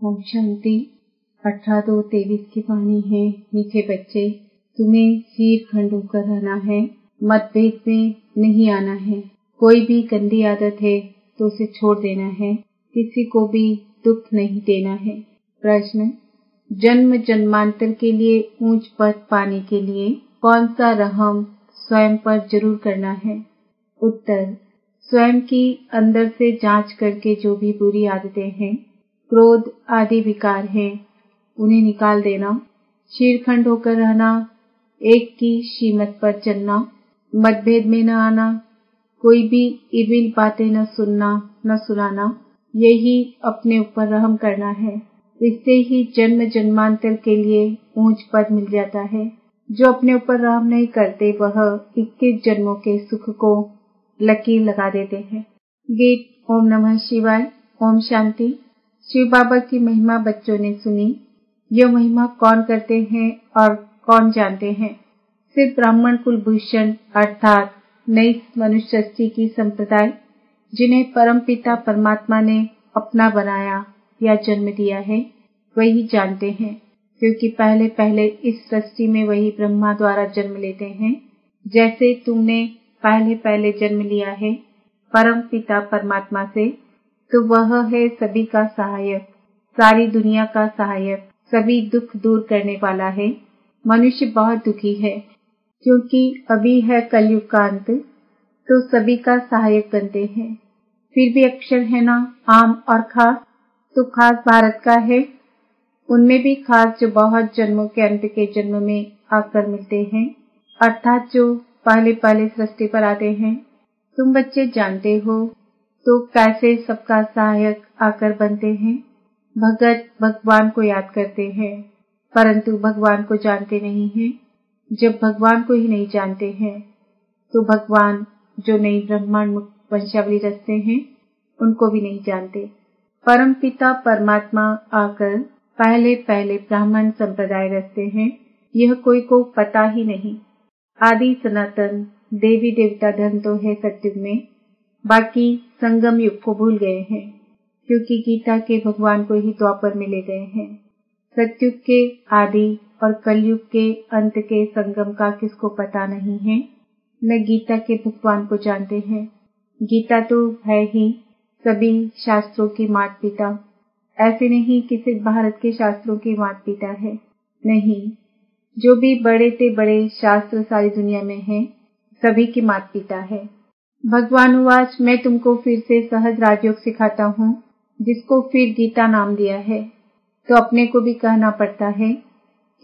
ओम शांति। 18-2-23 की वाणी है। मीठे बच्चे, तुम्हें शीर खंड होकर रहना है, मतभेद में नहीं आना है। कोई भी गंदी आदत है तो उसे छोड़ देना है, किसी को भी दुख नहीं देना है। प्रश्न, जन्म जन्मांतर के लिए ऊंच पद पाने के लिए कौन सा रहम स्वयं पर जरूर करना है? उत्तर, स्वयं की अंदर से जांच करके जो भी बुरी आदतें हैं, क्रोध आदि विकार हैं, उन्हें निकाल देना, शीरखंड होकर रहना, एक की शीमत पर चलना, मतभेद में न आना, कोई भी इविल बातें न सुनना न सुनाना, यही अपने ऊपर रहम करना है। इससे ही जन्म जन्मांतर के लिए ऊंच पद मिल जाता है। जो अपने ऊपर रहम नहीं करते वह 21 जन्मों के सुख को लकीर लगा देते हैं। गीत ओम नमः शिवाय। ओम शांति। शिव बाबा की महिमा बच्चों ने सुनी। यह महिमा कौन करते हैं और कौन जानते हैं? सिर्फ ब्राह्मण कुलभूषण अर्थात नई मनुष्य सृष्टि की संप्रदाय, जिन्हें परम पिता परमात्मा ने अपना बनाया या जन्म दिया है, वही जानते हैं, क्योंकि पहले पहले इस सृष्टि में वही ब्रह्मा द्वारा जन्म लेते हैं। जैसे तुमने पहले पहले जन्म लिया है परम पिता परमात्मा से, तो वह है सभी का सहायक, सारी दुनिया का सहायक, सभी दुख दूर करने वाला है। मनुष्य बहुत दुखी है, क्योंकि अभी है कलयुग का अंत, तो सभी का सहायक बनते हैं। फिर भी अक्षर है ना आम और खास, तो खास भारत का है, उनमें भी खास जो बहुत जन्मों के अंत के जन्म में आकर मिलते हैं, अर्थात जो पहले पहले सृष्टि पर आते हैं। तुम बच्चे जानते हो तो कैसे सबका सहायक आकर बनते हैं। भगत भगवान को याद करते हैं, परंतु भगवान को जानते नहीं हैं। जब भगवान को ही नहीं जानते हैं, तो भगवान जो नई ब्रह्मांड मुक्त वंशावली रचते हैं, उनको भी नहीं जानते। परम पिता परमात्मा आकर पहले पहले ब्राह्मण संप्रदाय रचते हैं, यह कोई को पता ही नहीं। आदि सनातन देवी देवता धर्म तो है सत्युग में, बाकी संगम युग को भूल गए हैं, क्योंकि गीता के भगवान को ही द्वापर में ले गए हैं। सत्युग के आदि और कलयुग के अंत के संगम का किसको पता नहीं है, न गीता के भगवान को जानते हैं। गीता तो है ही सभी शास्त्रों की माता पिता, ऐसे नहीं कि सिर्फ भारत के शास्त्रों की माता पिता है, नहीं, जो भी बड़े से बड़े शास्त्र सारी दुनिया में हैं, सभी की माता पिता है। भगवान उवाच, मैं तुमको फिर से सहज राजयोग सिखाता हूँ, जिसको फिर गीता नाम दिया है। तो अपने को भी कहना पड़ता है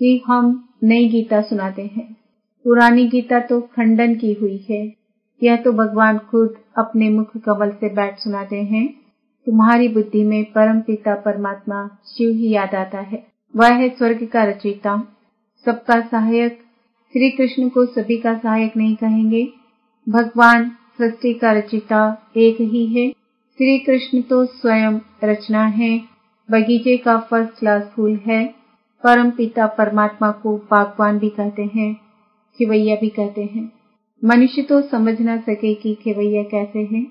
कि हम नई गीता सुनाते हैं। पुरानी गीता तो खंडन की हुई है, यह तो भगवान खुद अपने मुख कमल से बैठ सुनाते हैं। तुम्हारी बुद्धि में परम पिता परमात्मा शिव ही याद आता है। वह है स्वर्ग का रचयिता, सबका सहायक। श्री कृष्ण को सभी का सहायक नहीं कहेंगे। भगवान सृष्टि का रचयिता एक ही है। श्री कृष्ण तो स्वयं रचना है, बगीचे का फर्स्ट क्लास फूल है। परम पिता परमात्मा को बागवान भी कहते हैं, खिवैया भी कहते हैं। मनुष्य तो समझ न सके कि खिवैया कैसे हैं।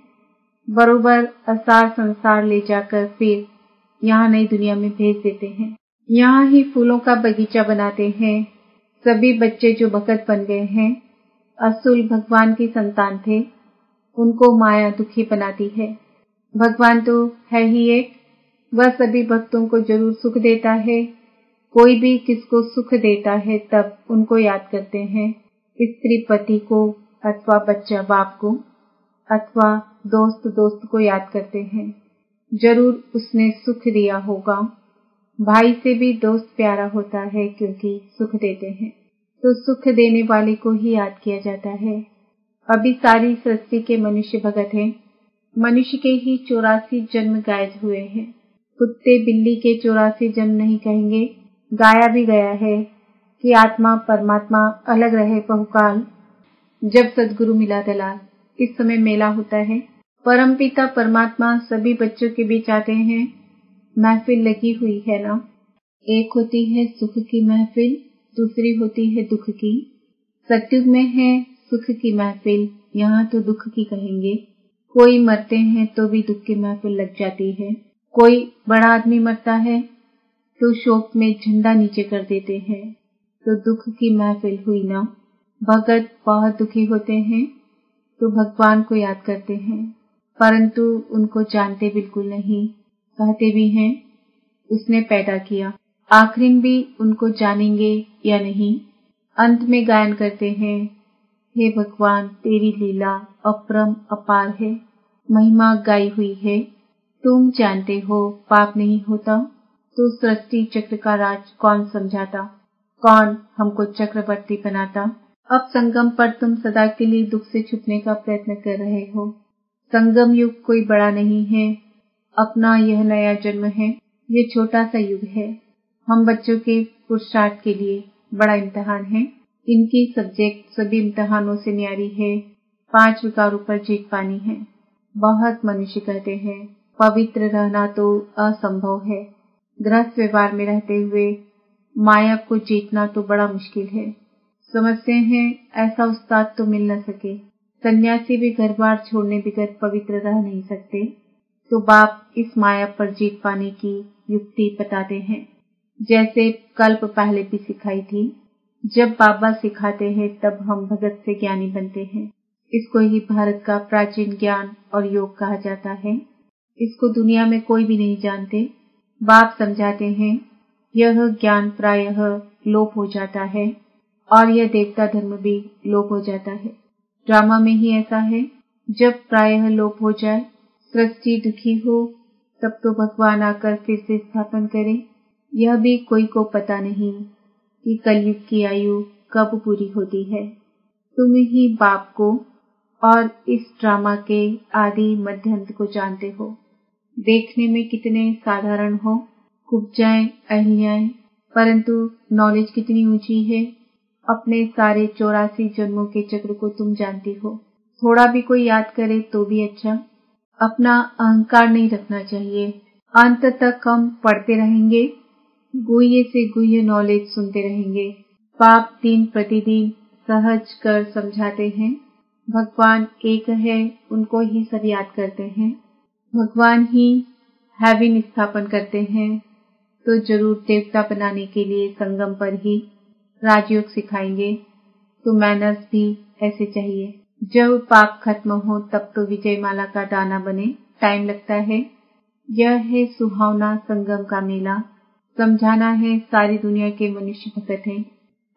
बरोबर असार संसार ले जाकर फिर यहाँ नई दुनिया में भेज देते हैं। यहाँ ही फूलों का बगीचा बनाते हैं। सभी बच्चे जो भगत बन गए हैं, असुल भगवान की संतान थे, उनको माया दुखी बनाती है। भगवान तो है ही एक, वह सभी भक्तों को जरूर सुख देता है। कोई भी किसको सुख देता है तब उनको याद करते हैं, स्त्री पति को अथवा बच्चा बाप को अथवा दोस्त दोस्त को याद करते हैं, जरूर उसने सुख दिया होगा। भाई से भी दोस्त प्यारा होता है, क्योंकि सुख देते हैं, तो सुख देने वाले को ही याद किया जाता है। अभी सारी सृष्टि के मनुष्य भगत हैं। मनुष्य के ही 84 जन्म गायब हुए हैं। कुत्ते बिल्ली के 84 जन्म नहीं कहेंगे। गाया भी गया है कि आत्मा परमात्मा अलग रहे बहुकाल। जब सदगुरु मिला दलाल, इस समय मेला होता है। परम पिता परमात्मा सभी बच्चों के बीच आते हैं। महफिल लगी हुई है ना, एक होती है सुख की महफिल, दूसरी होती है दुख की। सत्युग में है सुख की महफिल, यहाँ तो दुख की कहेंगे। कोई मरते हैं तो भी दुख की महफिल लग जाती है। कोई बड़ा आदमी मरता है तो शोक में झंडा नीचे कर देते हैं, तो दुख की महफिल हुई ना। भगत बहुत दुखी होते हैं तो भगवान को याद करते हैं, परंतु उनको जानते बिल्कुल नहीं। कहते भी हैं उसने पैदा किया, आखिर भी उनको जानेंगे या नहीं। अंत में गायन करते हैं, हे भगवान तेरी लीला अपरम अपार है, महिमा गाई हुई है। तुम जानते हो पाप नहीं होता तो सृष्टि चक्र का राज कौन समझाता, कौन हमको चक्रवर्ती बनाता। अब संगम पर तुम सदा के लिए दुख से छुपने का प्रयत्न कर रहे हो। संगम युग कोई बड़ा नहीं है, अपना यह नया जन्म है, ये छोटा सा युग है। हम बच्चों के पुरुषार्थ के लिए बड़ा इम्तिहान है। इनकी सब्जेक्ट सभी इम्तिहानों से न्यारी है। 5 विकारों पर जीत पानी है। बहुत मनुष्य कहते हैं पवित्र रहना तो असंभव है, गृहस्थ व्यवहार में रहते हुए माया को जीतना तो बड़ा मुश्किल है। समझते हैं ऐसा उस्ताद तो मिल न सके। सन्यासी भी घर बार छोड़ने बगैर पवित्र रह नहीं सकते। तो बाप इस माया पर जीत पाने की युक्ति बताते हैं, जैसे कल्प पहले भी सिखाई थी। जब बाबा सिखाते हैं तब हम भगत से ज्ञानी बनते हैं। इसको ही भारत का प्राचीन ज्ञान और योग कहा जाता है। इसको दुनिया में कोई भी नहीं जानते। बाप समझाते हैं यह ज्ञान प्रायः लोप हो जाता है और यह देवता धर्म भी लोप हो जाता है। ड्रामा में ही ऐसा है, जब प्रायः लोप हो जाए, सृष्टि दुखी हो, तब तो भगवान आकर फिर से स्थापन करे। यह भी कोई को पता नहीं कि कलयुग की आयु कब पूरी होती है। तुम ही बाप को और इस ड्रामा के आदि मध्य अंत को जानते हो। देखने में कितने साधारण हो, कुब्जाएं अहिल्याएं, परंतु नॉलेज कितनी ऊंची है। अपने सारे 84 जन्मों के चक्र को तुम जानती हो। थोड़ा भी कोई याद करे तो भी अच्छा। अपना अहंकार नहीं रखना चाहिए। अंत तक हम पढ़ते रहेंगे, गुह्य से गुह्य नॉलेज सुनते रहेंगे। पाप दिन प्रतिदिन सहज कर समझाते हैं। भगवान एक है, उनको ही सब याद करते हैं। भगवान ही हेवन स्थापन करते हैं, तो जरूर देवता बनाने के लिए संगम पर ही राजयोग सिखाएंगे। तो मैनर्स भी ऐसे चाहिए। जब पाप खत्म हो तब तो विजयमाला का दाना बने, टाइम लगता है। यह है सुहावना संगम का मेला। समझाना है सारी दुनिया के मनुष्य भगत हैं,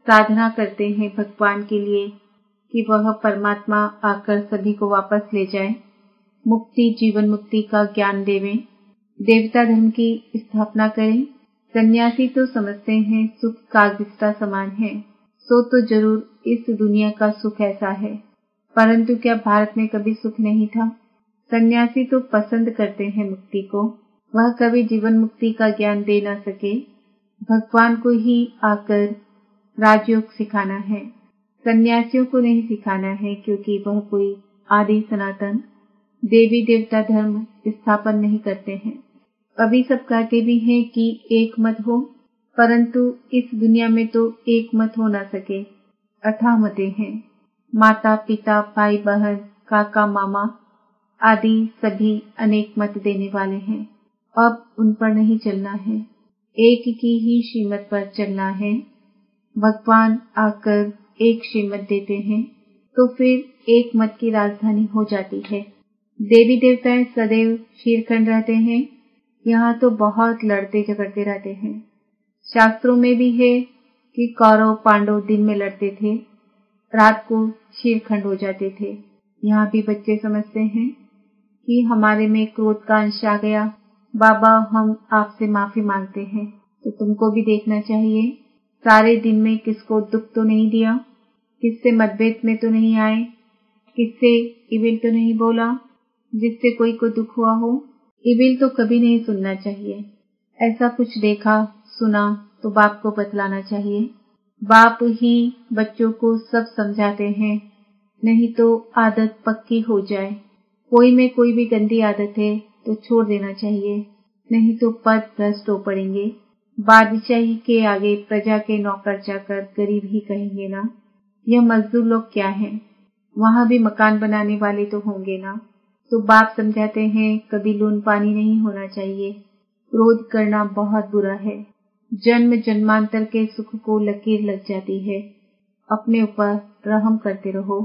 साधना करते हैं भगवान के लिए कि वह परमात्मा आकर सभी को वापस ले जाए, मुक्ति जीवन मुक्ति का ज्ञान देवें, देवता धर्म की स्थापना करें। सन्यासी तो समझते हैं सुख कागजिस्ता समान है, सो तो जरूर इस दुनिया का सुख ऐसा है, परंतु क्या भारत में कभी सुख नहीं था? सन्यासी तो पसंद करते हैं मुक्ति को, वह कभी जीवन मुक्ति का ज्ञान दे न सके। भगवान को ही आकर राजयोग सिखाना है, सन्यासियों को नहीं सिखाना है, क्योंकि वह कोई आदि सनातन देवी देवता धर्म स्थापन नहीं करते हैं। अभी सब कहते भी हैं कि एक मत हो, परंतु इस दुनिया में तो एक मत हो न सके। 18 मतें हैं। माता पिता भाई बहन काका मामा आदि सभी अनेक मत देने वाले हैं। अब उन पर नहीं चलना है, एक की ही श्रीमत पर चलना है। भगवान आकर एक श्रीमत देते हैं तो फिर एक मत की राजधानी हो जाती है। देवी देवताएं सदैव शीरखंड रहते हैं, यहाँ तो बहुत लड़ते झगड़ते रहते हैं। शास्त्रों में भी है कि कौरव पांडव दिन में लड़ते थे, रात को शीरखंड हो जाते थे। यहाँ भी बच्चे समझते हैं कि हमारे में क्रोध का अंश आ गया, बाबा हम आपसे माफी मांगते हैं। तो तुमको भी देखना चाहिए, सारे दिन में किसको दुख तो नहीं दिया, किससे मतभेद में तो नहीं आए, किससे इविल तो नहीं बोला, जिससे कोई को दुख हुआ हो। इविल तो कभी नहीं सुनना चाहिए। ऐसा कुछ देखा सुना तो बाप को बतलाना चाहिए। बाप ही बच्चों को सब समझाते हैं, नहीं तो आदत पक्की हो जाए। कोई में कोई भी गंदी आदत है तो छोड़ देना चाहिए, नहीं तो पद भ्रष्ट हो पड़ेंगे। बादशाही के आगे प्रजा के नौकर जाकर गरीब ही कहेंगे ना। यह मजदूर लोग क्या हैं, वहां भी मकान बनाने वाले तो होंगे ना। तो बाप समझाते हैं कभी लून पानी नहीं होना चाहिए, क्रोध करना बहुत बुरा है। जन्म जन्मांतर के सुख को लकीर लग जाती है। अपने ऊपर रहम करते रहो।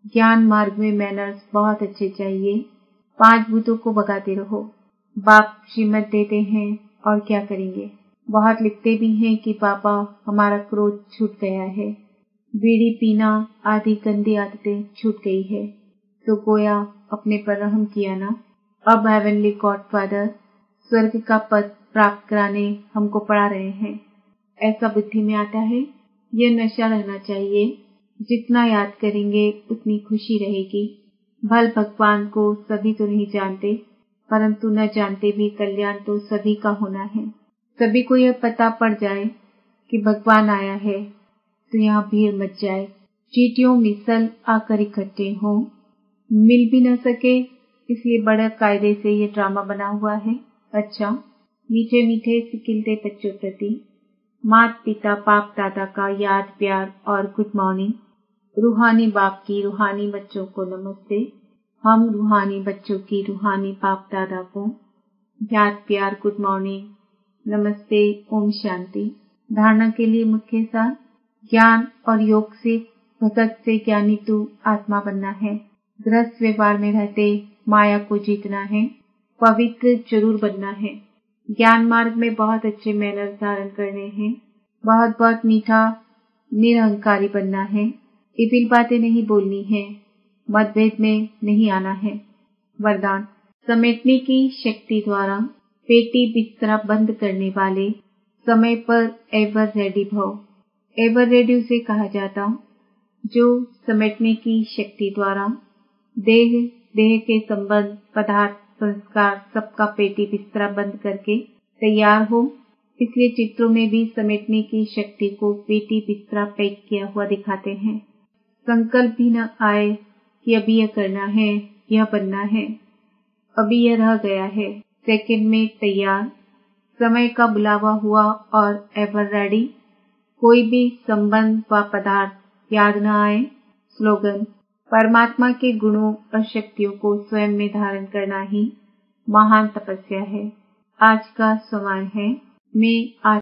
ज्ञान मार्ग में मैनर्स बहुत अच्छे चाहिए। 5 भूतों को भगाते रहो। बाप श्रीमत देते हैं और क्या करेंगे। बहुत लिखते भी हैं कि बाबा हमारा क्रोध छूट गया है, बीड़ी पीना आदि गंदी आदतें छूट गई है। तो गोया अपने पर रहम किया ना। अब हेवनली गॉडफादर स्वर्ग का पद प्राप्त कराने हमको पढ़ा रहे हैं। ऐसा बुद्धि में आता है। यह नशा रहना चाहिए। जितना याद करेंगे उतनी खुशी रहेगी। भल भगवान को सभी तो नहीं जानते, परंतु न जानते भी कल्याण तो सभी का होना है। सभी को यह पता पड़ जाए कि भगवान आया है तो यहाँ भीड़ मच जाए। चींटियों मिसल आकर इकट्ठे हों। मिल भी न सके, इसलिए बड़े कायदे से ये ड्रामा बना हुआ है। अच्छा, मीठे मीठे सिकिलते बच्चों प्रति माता पिता बाप दादा का याद प्यार और गुड मॉर्निंग। रूहानी बाप की रूहानी बच्चों को नमस्ते। हम रूहानी बच्चों की रूहानी बाप दादा को याद प्यार गुड मॉर्निंग नमस्ते ओम शांति। धारणा के लिए मुख्य सार, ज्ञान और योग से भगत से ज्ञानी तू आत्मा बनना है। गृहस्थ व्यवहार में रहते माया को जीतना है। पवित्र जरूर बनना है। ज्ञान मार्ग में बहुत अच्छे मैनर्स धारण करने हैं। बहुत बहुत मीठा निरहंकारी बनना है। इबिल बातें नहीं बोलनी है। मतभेद में नहीं आना है। वरदान, समेटने की शक्ति द्वारा पेटी बिस्तरा बंद करने वाले समय पर एवर रेडी भव। एवर रेडी उसे कहा जाता जो समेटने की शक्ति द्वारा देह के संबंध पदार्थ संस्कार सबका पेटी बिस्तरा बंद करके तैयार हो। इसलिए चित्रों में भी समेटने की शक्ति को पेटी बिस्तरा पैक किया हुआ दिखाते हैं। संकल्प भी न आए कि अभी यह करना है, यह बनना है। अभी यह रह गया है। सेकंड में तैयार, समय का बुलावा हुआ और एवर रेडी। कोई भी संबंध व पदार्थ याद न आए। स्लोगन, परमात्मा के गुणों और शक्तियों को स्वयं में धारण करना ही महान तपस्या है। आज का समय है। मैं आज